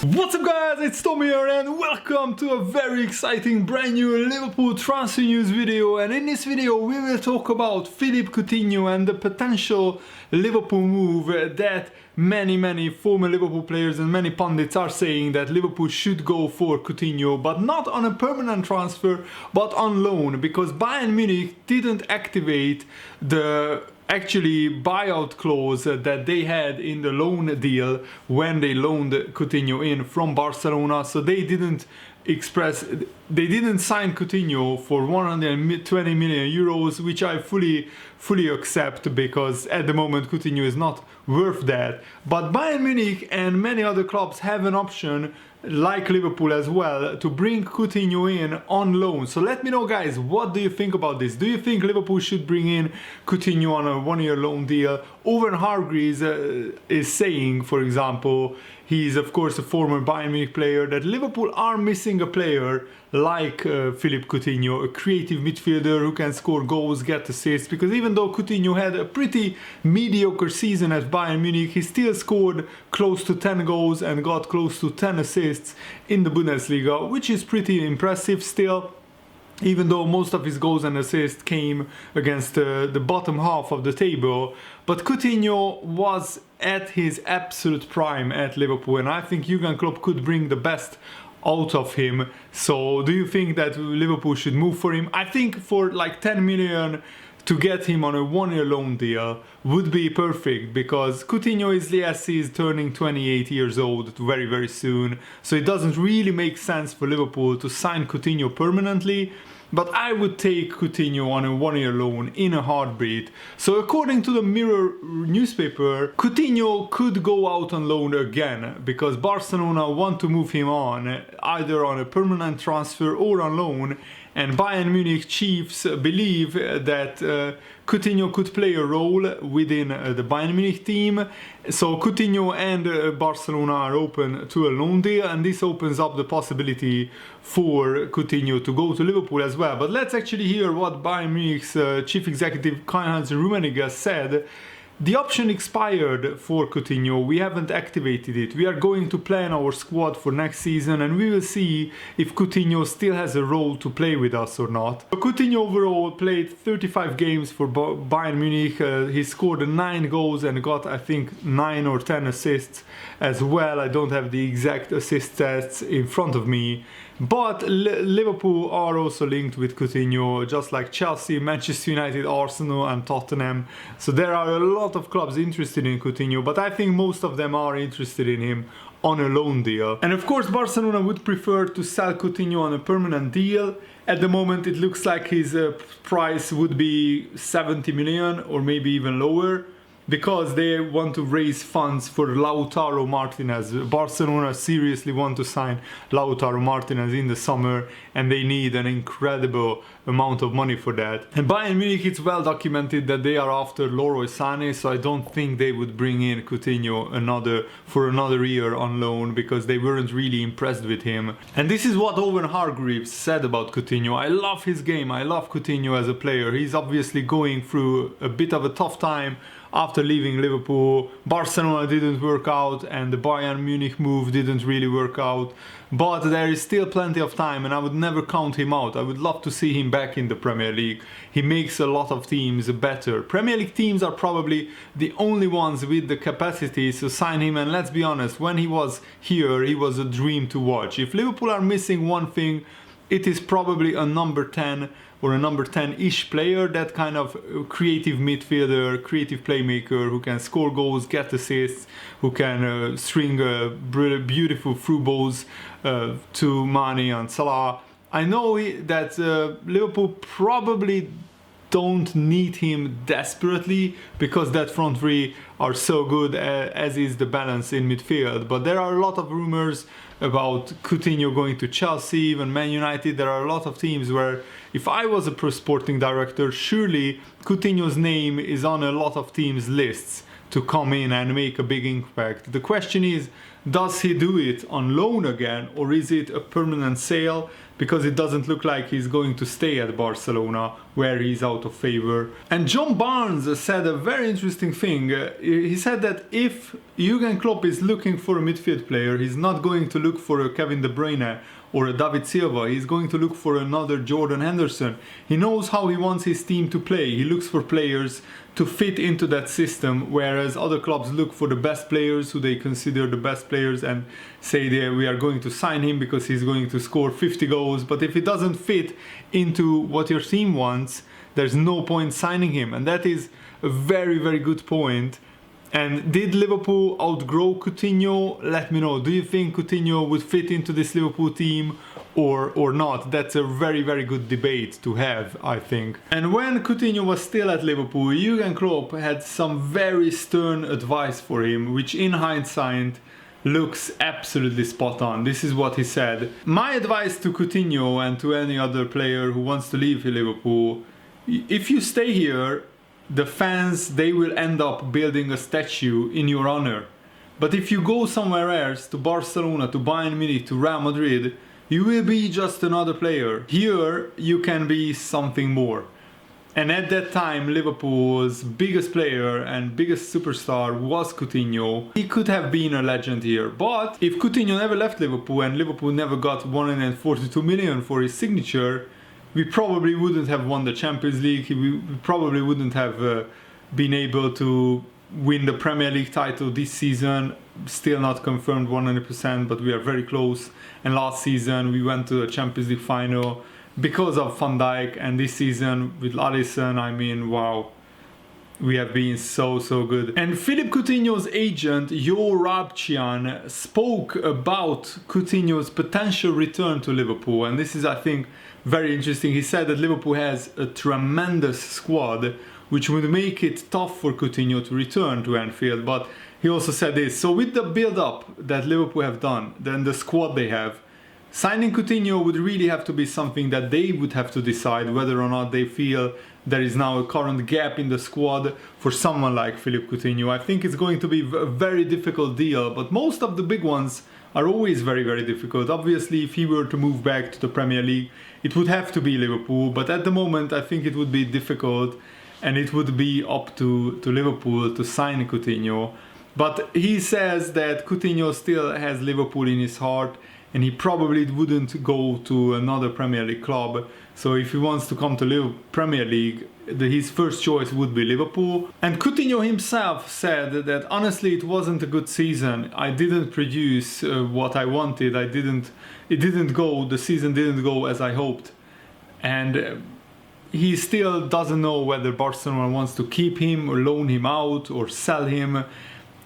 What's up guys, it's Tommy here and welcome to a very exciting brand new Liverpool transfer news video. And in this video we will talk about Philippe Coutinho and the potential Liverpool move that many former Liverpool players and many pundits are saying that Liverpool should go for Coutinho, but not on a permanent transfer but on loan, because Bayern Munich didn't activate the actually buyout clause that they had in the loan deal when they loaned Coutinho in from Barcelona. So they didn't sign Coutinho for 120 million euros, which I fully accept, because at the moment Coutinho is not worth that. But Bayern Munich and many other clubs have an option, like Liverpool as well, to bring Coutinho in on loan. So let me know guys, what do you think about this? Do you think Liverpool should bring in Coutinho on a one-year loan deal? Owen Hargreaves is saying, for example, he's of course a former Bayern Munich player, that Liverpool are missing a player like Philippe Coutinho, a creative midfielder who can score goals, get assists, because even though Coutinho had a pretty mediocre season at Bayern Munich, he still scored close to 10 goals and got close to 10 assists in the Bundesliga, which is pretty impressive still, even though most of his goals and assists came against the bottom half of the table. But Coutinho was at his absolute prime at Liverpool, and I think Jurgen Klopp could bring the best out of him. So do you think that Liverpool should move for him? I think for like 10 million to get him on a one-year loan deal would be perfect, because Coutinho is turning 28 years old very soon, so it doesn't really make sense for Liverpool to sign Coutinho permanently. But I would take Coutinho on a one-year loan in a heartbeat. So according to the Mirror newspaper, Coutinho could go out on loan again, because Barcelona want to move him on, either on a permanent transfer or on loan. And Bayern Munich chiefs believe that Coutinho could play a role within the Bayern Munich team. So Coutinho and Barcelona are open to a loan deal, and this opens up the possibility for Coutinho to go to Liverpool as well. But let's actually hear what Bayern Munich's chief executive Karl-Heinz Rummenigge said. The option expired for Coutinho, we haven't activated it. We are going to plan our squad for next season, and we will see if Coutinho still has a role to play with us or not. Coutinho overall played 35 games for Bayern Munich. He scored 9 goals and got, I think, 9 or 10 assists as well. I don't have the exact assist stats in front of me. But Liverpool are also linked with Coutinho, just like Chelsea, Manchester United, Arsenal and Tottenham. So there are a lot of clubs interested in Coutinho, but I think most of them are interested in him on a loan deal. And of course Barcelona would prefer to sell Coutinho on a permanent deal. At the moment it looks like his price would be 70 million or maybe even lower, because they want to raise funds for Lautaro Martinez. Barcelona seriously want to sign Lautaro Martinez in the summer, and they need an incredible amount of money for that. And Bayern Munich, it's well documented that they are after Leroy Sané, so I don't think they would bring in Coutinho for another year on loan, because they weren't really impressed with him. And this is what Owen Hargreaves said about Coutinho. I love his game, I love Coutinho as a player. He's obviously going through a bit of a tough time after leaving Liverpool. Barcelona didn't work out and the Bayern Munich move didn't really work out, but there is still plenty of time and I would never count him out. I would love to see him back in the Premier League. He makes a lot of teams better. Premier League teams are probably the only ones with the capacity to sign him, and let's be honest, when he was here he was a dream to watch. If Liverpool are missing one thing, it is probably a number 10 or a number 10-ish player, that kind of creative midfielder, creative playmaker who can score goals, get assists, who can string beautiful through balls to Mane and Salah. I know that Liverpool probably don't need him desperately, because that front three are so good, as is the balance in midfield. But there are a lot of rumors about Coutinho going to Chelsea, even Man United. There are a lot of teams where, if I was a pro sporting director, surely Coutinho's name is on a lot of teams' lists. to come in and make a big impact. The question is, does he do it on loan again, or is it a permanent sale? Because it doesn't look like he's going to stay at Barcelona, where he's out of favor. And John Barnes said a very interesting thing. He said that if Jurgen Klopp is looking for a midfield player, he's not going to look for a Kevin De Bruyne or a David Silva. He's going to look for another Jordan Henderson. He knows how he wants his team to play. He looks for players to fit into that system, whereas other clubs look for the best players who they consider the best players and say we are going to sign him because he's going to score 50 goals. But if he doesn't fit into what your team wants, there's no point signing him. And that is a very, very good point. And did Liverpool outgrow Coutinho? Let me know. Do you think Coutinho would fit into this Liverpool team or not? That's a very, very good debate to have, I think. And when Coutinho was still at Liverpool, Jurgen Klopp had some very stern advice for him, which in hindsight looks absolutely spot on. This is what he said. My advice to Coutinho and to any other player who wants to leave Liverpool: if you stay here, the fans, they will end up building a statue in your honor. But if you go somewhere else, to Barcelona, to Bayern Munich, to Real Madrid, you will be just another player. Here, you can be something more. And at that time, Liverpool's biggest player and biggest superstar was Coutinho. He could have been a legend here. But if Coutinho never left Liverpool and Liverpool never got 142 million for his signature, we probably wouldn't have won the Champions League. We probably wouldn't have been able to win the Premier League title this season. Still not confirmed 100%, but we are very close. And last season we went to the Champions League final because of Van Dijk. And this season with Alisson, I mean, wow. We have been so good. And Philippe Coutinho's agent, Jo Rabchian, spoke about Coutinho's potential return to Liverpool. And this is, I think, very interesting. He said that Liverpool has a tremendous squad, which would make it tough for Coutinho to return to Anfield. But he also said this: so with the build-up that Liverpool have done, then the squad they have, signing Coutinho would really have to be something that they would have to decide whether or not they feel there is now a current gap in the squad for someone like Philippe Coutinho. I think it's going to be a very difficult deal, but most of the big ones are always very difficult. Obviously, if he were to move back to the Premier League, it would have to be Liverpool, but at the moment I think it would be difficult and it would be up to Liverpool to sign Coutinho. But he says that Coutinho still has Liverpool in his heart and he probably wouldn't go to another Premier League club. So if he wants to come to Premier League, his first choice would be Liverpool. And Coutinho himself said that honestly it wasn't a good season. I didn't produce what I wanted. The season didn't go as I hoped. And he still doesn't know whether Barcelona wants to keep him or loan him out or sell him.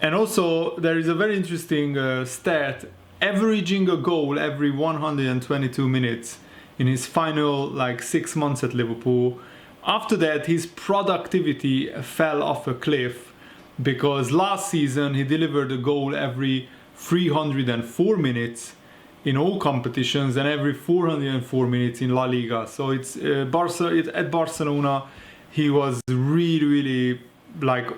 And also there is a very interesting stat: averaging a goal every 122 minutes in his final 6 months at Liverpool. After that, his productivity fell off a cliff, because last season he delivered a goal every 304 minutes in all competitions and every 404 minutes in La Liga. So it's at Barcelona he was really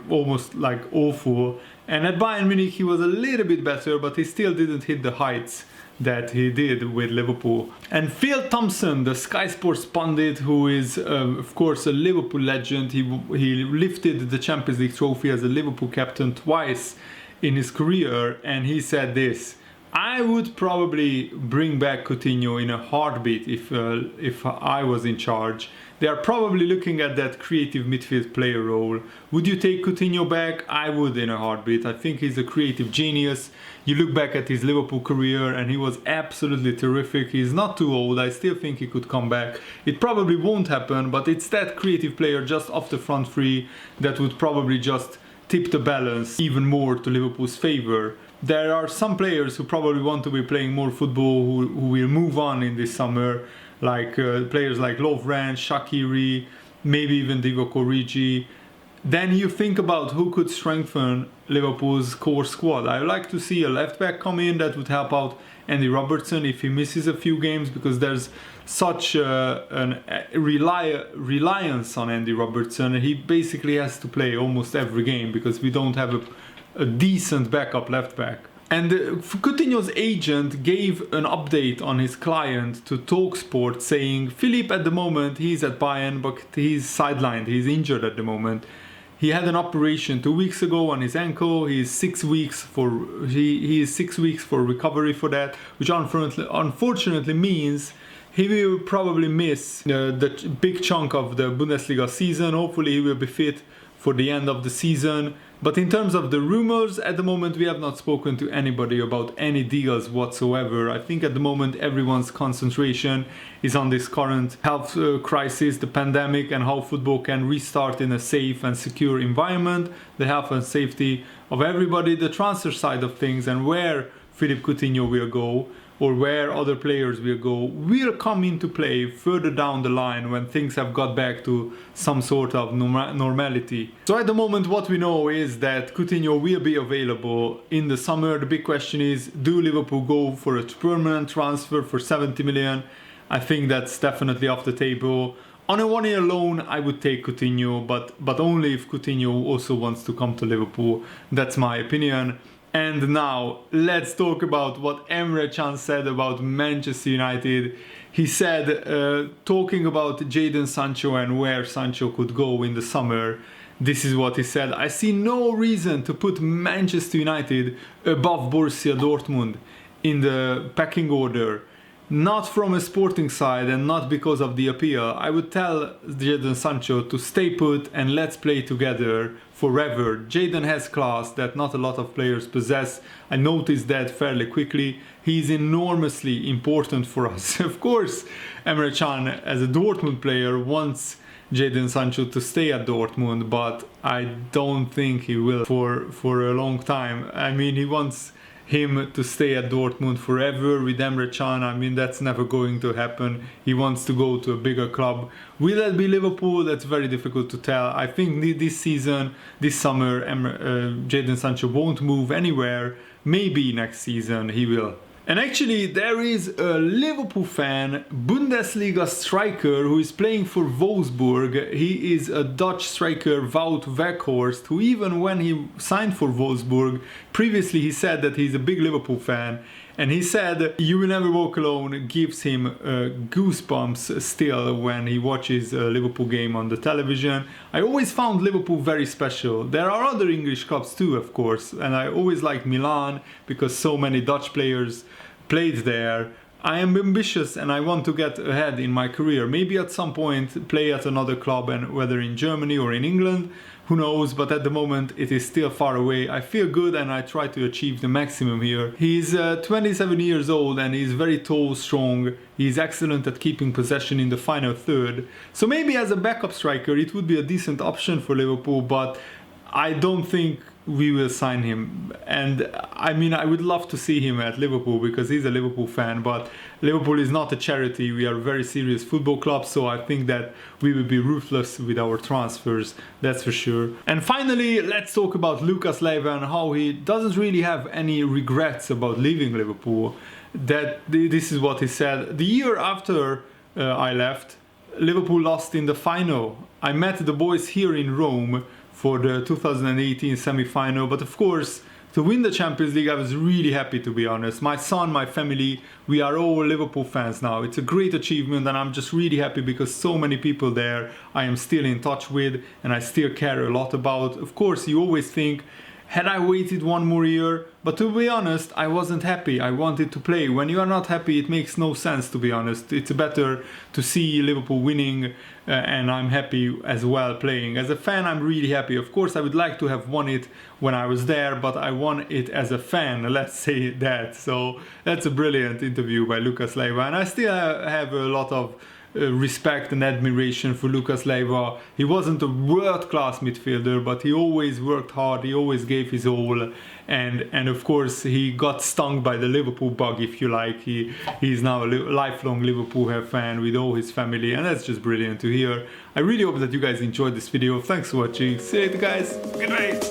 almost awful. And at Bayern Munich he was a little bit better, but he still didn't hit the heights that he did with Liverpool. And Phil Thompson, the Sky Sports pundit, who is of course a Liverpool legend, he lifted the Champions League trophy as a Liverpool captain twice in his career, and he said this: I would probably bring back Coutinho in a heartbeat if I was in charge. They are probably looking at that creative midfield player role. Would you take Coutinho back? I would in a heartbeat. I think he's a creative genius. You look back at his Liverpool career and he was absolutely terrific. He's not too old. I still think he could come back. It probably won't happen, but it's that creative player just off the front three that would probably just tip the balance even more to Liverpool's favor. There are some players who probably want to be playing more football who will move on in this summer, like players like Lovren, Shaqiri, maybe even Divock Origi. then you think about who could strengthen Liverpool's core squad. I would like to see a left back come in that would help out Andy Robertson if he misses a few games, because there's such a reliance on Andy Robertson. He basically has to play almost every game because we don't have a decent backup left back. And Coutinho's agent gave an update on his client to TalkSport, saying Philippe at the moment he's at Bayern, but he's sidelined, he's injured at the moment. He had an operation 2 weeks ago on his ankle. He is 6 weeks for recovery for that, which unfortunately means he will probably miss the big chunk of the Bundesliga season. Hopefully he will be fit for the end of the season. But in terms of the rumors, at the moment we have not spoken to anybody about any deals whatsoever. I think at the moment everyone's concentration is on this current health crisis, the pandemic, and how football can restart in a safe and secure environment, the health and safety of everybody, the transfer side of things, and where Philippe Coutinho will go, or where other players will go, will come into play further down the line when things have got back to some sort of normality. So at the moment what we know is that Coutinho will be available in the summer. The big question is, do Liverpool go for a permanent transfer for 70 million? I think that's definitely off the table. On a one-year loan, I would take Coutinho, but only if Coutinho also wants to come to Liverpool. That's my opinion. And now, let's talk about what Emre Can said about Manchester United. He said, talking about Jadon Sancho and where Sancho could go in the summer, this is what he said: I see no reason to put Manchester United above Borussia Dortmund in the pecking order. Not from a sporting side and not because of the appeal. I would tell Jadon Sancho to stay put and let's play together forever. Jadon has class that not a lot of players possess. I noticed that fairly quickly. He's enormously important for us. Of course, Emre Can, as a Dortmund player, wants Jadon Sancho to stay at Dortmund, but I don't think he will for a long time. I mean, he wants him to stay at Dortmund forever with Emre Can. I mean, that's never going to happen. He wants to go to a bigger club. Will that be Liverpool? That's very difficult to tell. I think this season, this summer, Jadon Sancho won't move anywhere. Maybe next season he will. And actually, there is a Liverpool fan, Bundesliga striker, who is playing for Wolfsburg. He is a Dutch striker, Wout Weghorst, who even when he signed for Wolfsburg, previously he said that he's a big Liverpool fan. And he said, "You Will Never Walk Alone" gives him goosebumps still when he watches a Liverpool game on the television. I always found Liverpool very special. There are other English clubs too, of course, and I always liked Milan because so many Dutch players played there. I am ambitious and I want to get ahead in my career. Maybe at some point play at another club, and whether in Germany or in England, who knows, but at the moment it is still far away. I feel good and I try to achieve the maximum here. He's 27 years old and he's very tall, strong. He's excellent at keeping possession in the final third. So maybe as a backup striker it would be a decent option for Liverpool, but I don't think we will sign him. And I mean, I would love to see him at Liverpool because he's a Liverpool fan, but Liverpool is not a charity. We are a very serious football club, so I think that we will be ruthless with our transfers, that's for sure. And finally, let's talk about Lucas Leiva and how he doesn't really have any regrets about leaving Liverpool. This is what he said: the year after I left, Liverpool lost in the final. I met the boys here in Rome for the 2018 semi-final, but of course to win the Champions League I was really happy, to be honest. My son, my family, we are all Liverpool fans now. It's a great achievement and I'm just really happy because so many people there I am still in touch with and I still care a lot about. Of course you always think, had I waited one more year? But to be honest, I wasn't happy. I wanted to play. When you are not happy, it makes no sense, to be honest. It's better to see Liverpool winning and I'm happy as well playing. As a fan, I'm really happy. Of course, I would like to have won it when I was there, but I won it as a fan, let's say that. So that's a brilliant interview by Lucas Leiva. And I still have a lot of respect and admiration for Lucas Leiva. He wasn't a world-class midfielder, but he always worked hard, he always gave his all, and of course he got stung by the Liverpool bug, if you like. He's now a lifelong Liverpool fan with all his family, and that's just brilliant to hear. I really hope that you guys enjoyed this video. Thanks for watching. See you later, guys. Good night.